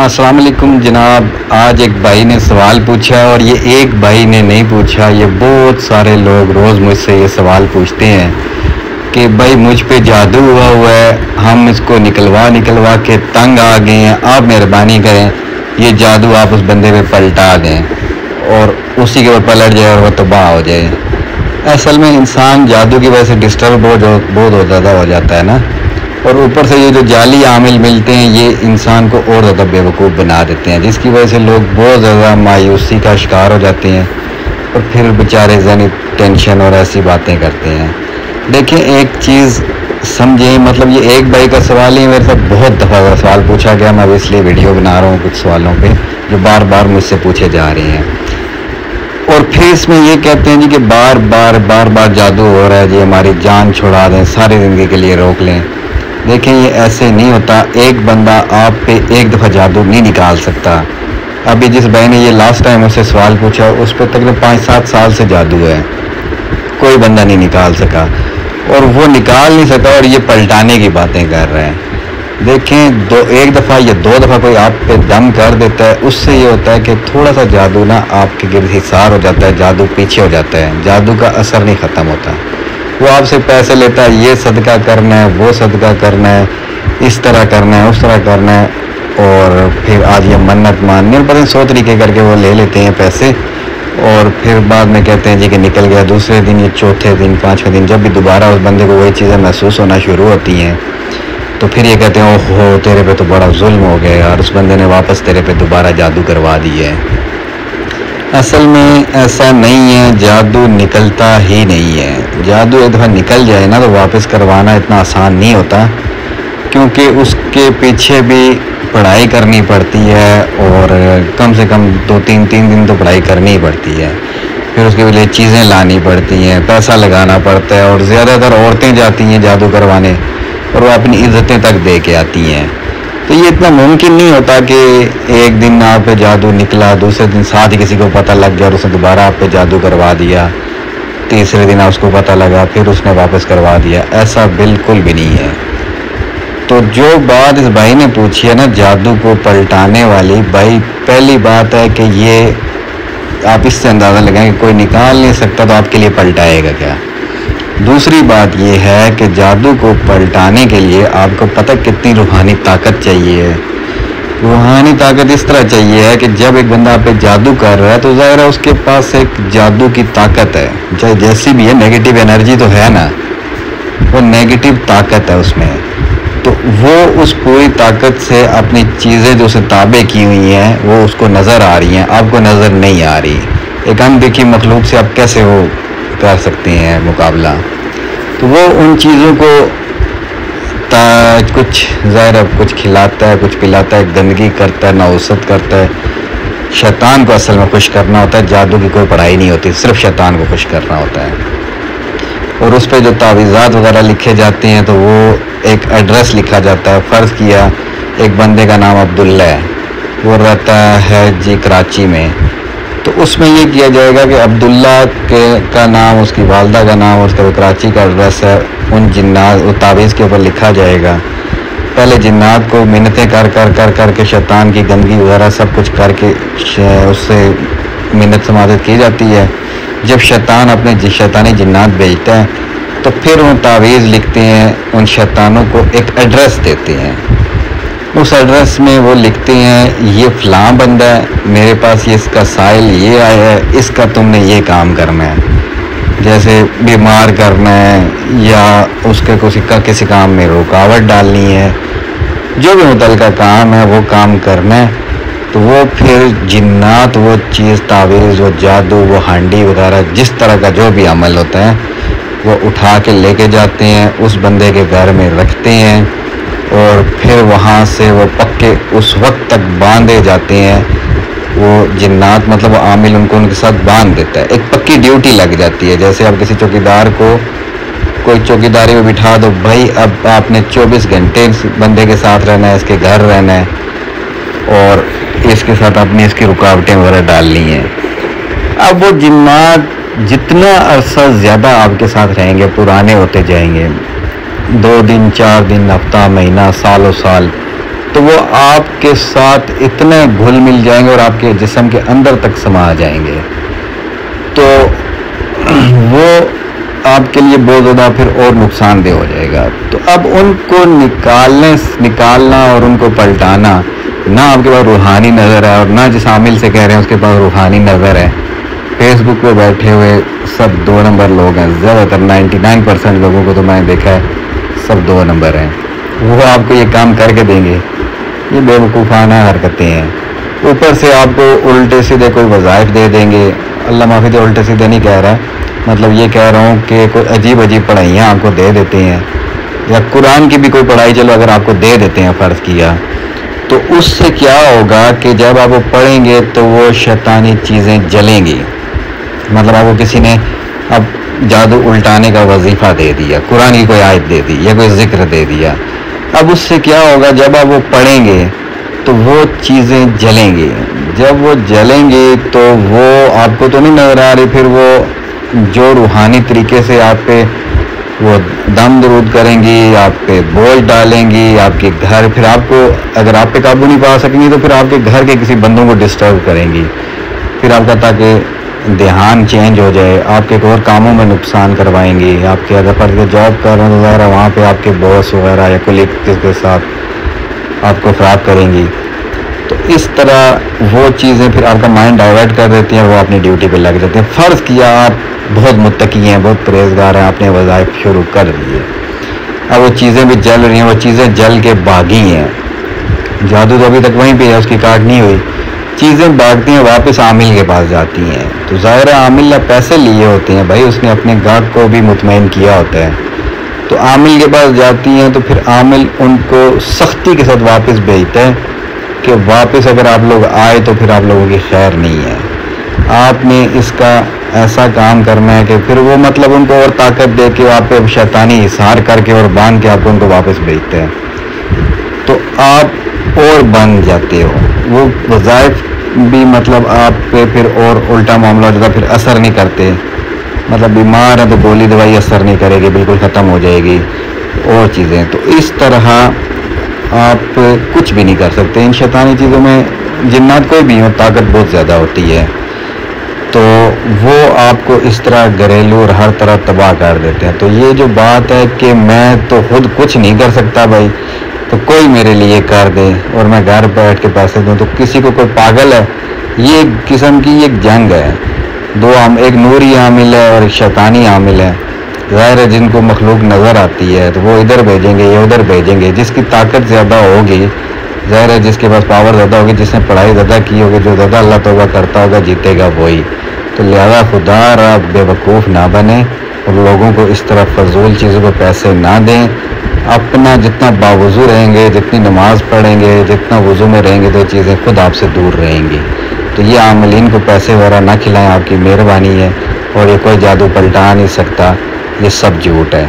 अस्सलाम वालेकुम जनाब। आज एक भाई ने सवाल पूछा और ये एक भाई ने नहीं पूछा, ये बहुत सारे लोग रोज़ मुझसे ये सवाल पूछते हैं कि भाई मुझ पे जादू हुआ है, हम इसको निकलवा के तंग आ गए हैं, आप मेहरबानी करें ये जादू आप उस बंदे पे पलटा दें और उसी के ऊपर पलट जाए और वो तबाह हो जाए। असल में इंसान जादू की वजह से डिस्टर्ब बहुत ज़्यादा हो जाता है ना, और ऊपर से ये जो जाली आमिल मिलते हैं ये इंसान को और ज़्यादा बेवकूफ़ बना देते हैं, जिसकी वजह से लोग बहुत ज़्यादा मायूसी का शिकार हो जाते हैं और फिर बेचारे ज़हनी टेंशन और ऐसी बातें करते हैं। देखें, एक चीज़ समझें, मतलब ये एक भाई का सवाल ही मेरे साथ बहुत दफ़ा सवाल पूछा गया, मैं अब इसलिए वीडियो बना रहा हूँ कुछ सवालों पे जो बार बार मुझसे पूछे जा रहे हैं। और फिर इसमें ये कहते हैं जी कि बार बार जादू हो रहा है जी, हमारी जान छुड़ा दें, सारी ज़िंदगी के लिए रोक लें। देखें, ये ऐसे नहीं होता, एक बंदा आप पे एक दफ़ा जादू नहीं निकाल सकता। अभी जिस भाई ने ये लास्ट टाइम उससे सवाल पूछा उस पर तकरीबन 5-7 साल से जादू है, कोई बंदा नहीं निकाल सका, और वो निकाल नहीं सका और ये पलटाने की बातें कर रहे हैं। देखें, एक दफ़ा या 2 दफ़ा कोई आप पे दम कर देता है, उससे ये होता है कि थोड़ा सा जादू ना आपके गिर्द हिसार हो जाता है, जादू पीछे हो जाता है, जादू का असर नहीं ख़त्म होता। वो आपसे पैसे लेता है, ये सदका करना है, वो सदका करना है, इस तरह करना है, उस तरह करना है, और फिर आज ये मन्नत माननी, और पता नहीं 100 तरीके करके वो ले लेते हैं पैसे, और फिर बाद में कहते हैं जी कि निकल गया। दूसरे दिन या चौथे दिन 5वें दिन जब भी दोबारा उस बंदे को वही चीज़ें महसूस होना शुरू होती हैं तो फिर ये कहते हैं ओहो तेरे पे तो बड़ा जुल्म हो गया यार, उस बंदे ने वापस तेरे पे दोबारा जादू करवा दिया है। असल में ऐसा नहीं है, जादू निकलता ही नहीं है। जादू एक दफ़ा निकल जाए ना तो वापस करवाना इतना आसान नहीं होता, क्योंकि उसके पीछे भी पढ़ाई करनी पड़ती है, और कम से कम 2-3 दिन तो पढ़ाई करनी ही पड़ती है। फिर उसके लिए चीज़ें लानी पड़ती हैं, पैसा लगाना पड़ता है, और ज़्यादातर औरतें जाती हैं जादू करवाने और वो अपनी इज्जतें तक दे के आती हैं। तो ये इतना मुमकिन नहीं होता कि एक दिन आप पे जादू निकला, दूसरे दिन साथ ही किसी को पता लग गया और उसने दोबारा आप पे जादू करवा दिया, तीसरे दिन उसको पता लगा फिर उसने वापस करवा दिया, ऐसा बिल्कुल भी नहीं है। तो जो बात इस भाई ने पूछी है ना जादू को पलटाने वाली, भाई पहली बात है कि ये आप इससे अंदाज़ा लगाएं कि कोई निकाल नहीं सकता तो आपके लिए पलटाएगा क्या। दूसरी बात यह है कि जादू को पलटाने के लिए आपको पता कितनी रूहानी ताकत चाहिए। रूहानी ताकत इस तरह चाहिए है कि जब एक बंदा आप पे जादू कर रहा है तो ज़ाहिर है उसके पास एक जादू की ताकत है, चाहे जैसी भी है, नेगेटिव एनर्जी तो है ना, वो नेगेटिव ताकत है उसमें, तो वो उस पूरी ताकत से अपनी चीज़ें जो उसे ताबे की हुई हैं वो उसको नज़र आ रही हैं, आपको नज़र नहीं आ रही। एक अनदेखी मखलूक से आप कैसे वो कर सकते हैं मुकाबला। तो वो उन चीज़ों को कुछ ज़ाहिर है कुछ खिलाता है, कुछ पिलाता है, गंदगी करता है, नौसत करता है। शैतान को असल में खुश करना होता है, जादू की कोई पढ़ाई नहीं होती, सिर्फ शैतान को खुश करना होता है। और उस पर जो तावीज़ात वगैरह लिखे जाते हैं तो वो एक एड्रेस लिखा जाता है। फ़र्ज़ किया एक बंदे का नाम अब्दुल्ला है, वो रहता है जी कराची में, तो उसमें ये किया जाएगा कि अब्दुल्ला का नाम, उसकी वालदा का नाम और उसका कराची का एड्रेस है, उन जिन्नात वो तावीज़ के ऊपर लिखा जाएगा। पहले जिन्नात को मिन्नतें कर के शैतान की गंदगी वगैरह सब कुछ करके उससे मिन्नत समादत की जाती है। जब शैतान अपने शैतानी जिन्नात भेजता है तो फिर वो तावीज़ लिखते हैं, उन शैतानों को एक एड्रेस देते हैं। उस एड्रेस में वो लिखते हैं ये फ़लाँ बंदा है, मेरे पास ये इसका साइल ये आया है, इसका तुमने ये काम करना है, जैसे बीमार करना है या उसके किसी काम में रुकावट डालनी है, जो भी मुतल्लिका काम है वो काम करना है। तो वो फिर जिन्नात वो चीज़, तावीज़, वो जादू, वो हांडी वगैरह जिस तरह का जो भी अमल होता है वो उठा के लेके जाते हैं, उस बंदे के घर में रखते हैं, और फिर वहाँ से वो पक्के उस वक्त तक बांधे जाते हैं। वो जिन्नात मतलब वो आमिल उनको उनके साथ बांध देता है, एक पक्की ड्यूटी लग जाती है। जैसे आप किसी चौकीदार को कोई चौकीदारी में बिठा दो, भाई अब आपने 24 घंटे इस बंदे के साथ रहना है, इसके घर रहना है, और इसके साथ अपनी इसकी रुकावटें वगैरह डालनी है। अब वो जिन्नात जितना अरसा ज़्यादा आपके साथ रहेंगे पुराने होते जाएंगे, 2 दिन, 4 दिन, हफ्ता, महीना, सालों साल, تو وہ آپ کے ساتھ اتنے گھل مل جائیں گے اور آپ کے جسم کے اندر تک سما جائیں گے، تو وہ آپ کے لیے بہت زیادہ پھر اور نقصان دہ ہو جائے گا۔ تو اب ان کو نکالنا اور ان کو پلٹانا، نہ آپ کے پاس روحانی نظر ہے اور نہ جس عامل سے کہہ رہے ہیں اس کے پاس روحانی نظر ہے۔ فیس بک پہ بیٹھے ہوئے سب 2 نمبر لوگ ہیں، زیادہ تر 99% لوگوں کو تو میں نے دیکھا ہے سب 2 نمبر ہیں۔ وہ آپ کو یہ کام کر کے دیں گے، یہ بے وقوفانہ حرکتیں ہیں۔ اوپر سے آپ کو الٹے سیدھے کوئی وظائف دے دیں گے، اللہ معافی دے، الٹے سیدھے نہیں کہہ رہا، مطلب یہ کہہ رہا ہوں کہ کوئی عجیب پڑھائیاں آپ کو دے دیتے ہیں، یا قرآن کی بھی کوئی پڑھائی چلو اگر آپ کو دے دیتے ہیں فرض کیا، تو اس سے کیا ہوگا کہ جب آپ وہ پڑھیں گے تو وہ شیطانی چیزیں جلیں گی۔ مطلب آپ کو کسی نے اب جادو الٹانے کا وظیفہ دے دیا، قرآن کی کوئی آیت دے دی یا کوئی ذکر دے دیا، اب اس سے کیا ہوگا جب آپ وہ پڑھیں گے تو وہ چیزیں جلیں گی۔ جب وہ جلیں گی تو وہ آپ کو تو نہیں نظر آ رہی، پھر وہ جو روحانی طریقے سے آپ پہ وہ دم درود کریں گی، آپ پہ بوجھ ڈالیں گی، آپ کے گھر، پھر آپ کو اگر آپ پہ قابو نہیں پا سکیں گی تو پھر آپ کے گھر کے کسی بندوں کو ڈسٹرب کریں گی، پھر آپ کا تاکہ دھیان چینج ہو جائے، آپ کے اور کاموں میں نقصان کروائیں گی۔ آپ کے اگر فرض کے جاب کر رہے ہیں وغیرہ، وہاں پہ آپ کے باس وغیرہ یا کولیگ کے ساتھ آپ کو خراب کریں گی، تو اس طرح وہ چیزیں پھر آپ کا مائنڈ ڈائیورٹ کر دیتی ہیں، وہ اپنی ڈیوٹی پہ لگ جاتے ہیں۔ فرض کیا آپ بہت متقی ہیں، بہت پرہیزگار ہیں، آپ نے وظائف شروع کر دیے، اب وہ چیزیں بھی جل رہی ہیں، وہ چیزیں جل کے باغی ہیں، جادو تو ابھی تک وہیں پہ ہے، اس کی کاٹ نہیں ہوئی، چیزیں بھاگتی ہیں واپس عامل کے پاس جاتی ہیں، تو ظاہر عامل نے پیسے لیے ہوتے ہیں بھائی، اس نے اپنے گاہک کو بھی مطمئن کیا ہوتا ہے، تو عامل کے پاس جاتی ہیں تو پھر عامل ان کو سختی کے ساتھ واپس بھیجتا ہے کہ واپس اگر آپ لوگ آئے تو پھر آپ لوگوں کی خیر نہیں ہے، آپ نے اس کا ایسا کام کرنا ہے کہ پھر وہ مطلب ان کو اور طاقت دے کے آپ پہ شیطانی حصار کر کے اور باندھ کے آپ کو ان کو واپس بھیجتے ہیں، تو آپ اور بن جاتے ہو، وہ وظائف بھی مطلب آپ پہ پھر اور الٹا معاملہ ہو جاتا، پھر اثر نہیں کرتے، مطلب بیمار ہے تو گولی دوائی اثر نہیں کرے گی، بالکل ختم ہو جائے گی، اور چیزیں، تو اس طرح آپ کچھ بھی نہیں کر سکتے ان شیطانی چیزوں میں۔ جنات کوئی بھی ہو، طاقت بہت زیادہ ہوتی ہے، تو وہ آپ کو اس طرح گھریلو اور ہر طرح تباہ کر دیتے ہیں۔ تو یہ جو بات ہے کہ میں تو خود کچھ نہیں کر سکتا بھائی، تو کوئی میرے لیے کر دے اور میں گھر بیٹھ کے پیسے دوں، تو کسی کو کوئی پاگل ہے، یہ ایک قسم کی ایک جنگ ہے، ایک نوری عامل ہے اور ایک شیطانی عامل ہے۔ ظاہر ہے جن کو مخلوق نظر آتی ہے تو وہ ادھر بھیجیں گے یا ادھر بھیجیں گے، جس کی طاقت زیادہ ہوگی، ظاہر ہے جس کے پاس پاور زیادہ ہوگی، جس نے پڑھائی زیادہ کی ہوگی، جو زیادہ اللہ توبہ کرتا ہوگا، جیتے گا وہی۔ تو لہذا خدا را بے وقوف نہ بنے اور لوگوں کو اس طرح فضول چیزوں کو پیسے نہ دیں، اپنا جتنا باوضو رہیں گے، جتنی نماز پڑھیں گے، جتنا وضو میں رہیں گے، تو چیزیں خود آپ سے دور رہیں گی۔ تو یہ عاملین کو پیسے وغیرہ نہ کھلائیں، آپ کی مہربانی ہے، اور یہ کوئی جادو پلٹا نہیں سکتا، یہ سب جھوٹ ہے۔